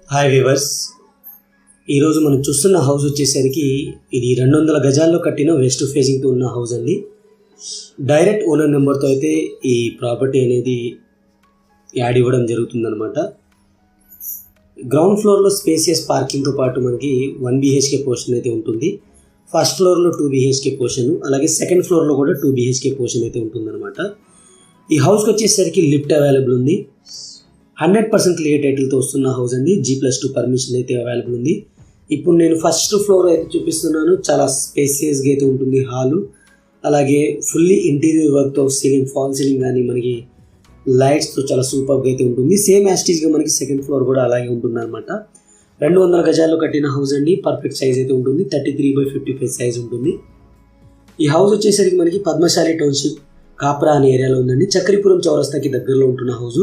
Hi viewers, ఈరోజు మనం చూస్తున్న హౌస్ వచ్చేసరికి ఇది 200 గజాల్లో కట్టిన వెస్ట్ ఫేసింగ్తో ఉన్న హౌస్ అండి. డైరెక్ట్ ఓనర్ నెంబర్తో అయితే ఈ ప్రాపర్టీ అనేది యాడ్ ఇవ్వడం జరుగుతుందన్నమాట. గ్రౌండ్ ఫ్లోర్లో స్పేసియస్ పార్కింగ్తో పాటు మనకి 1 BHK పోర్షన్ అయితే ఉంటుంది. ఫస్ట్ ఫ్లోర్లో 2 BHK పోర్షన్, అలాగే సెకండ్ ఫ్లోర్లో కూడా 2 BHK పోర్షన్ అయితే ఉంటుందన్నమాట. ఈ హౌస్కి వచ్చేసరికి లిఫ్ట్ అవైలబుల్ ఉంది. 100% క్లియర్ టైటిల్తో వస్తున్న హౌస్ అండి. G+2 పర్మిషన్ అయితే అవైలబుల్ ఉంది. ఇప్పుడు నేను ఫస్ట్ ఫ్లోర్ అయితే చూపిస్తున్నాను. చాలా స్పేసియస్గా అయితే ఉంటుంది హాలు. అలాగే ఫుల్లీ ఇంటీరియర్ వర్క్తో సీలింగ్, ఫాల్ సీలింగ్ కానీ మనకి లైట్స్తో చాలా సూపర్గా అయితే ఉంటుంది. సేమ్ యాస్టీజ్గా మనకి సెకండ్ ఫ్లోర్ కూడా అలాగే ఉంటుంది అనమాట. 200 గజాల్లో కట్టిన హౌస్ అండి. పర్ఫెక్ట్ సైజ్ అయితే ఉంటుంది. 33/55 సైజ్ ఉంటుంది. ఈ హౌస్ వచ్చేసరికి మనకి పద్మశాలి టౌన్షిప్ కాప్రా అనే ఏరియాలో ఉందండి. చక్రీపురం చౌరస్తాకి దగ్గరలో ఉంటున్న హౌస్.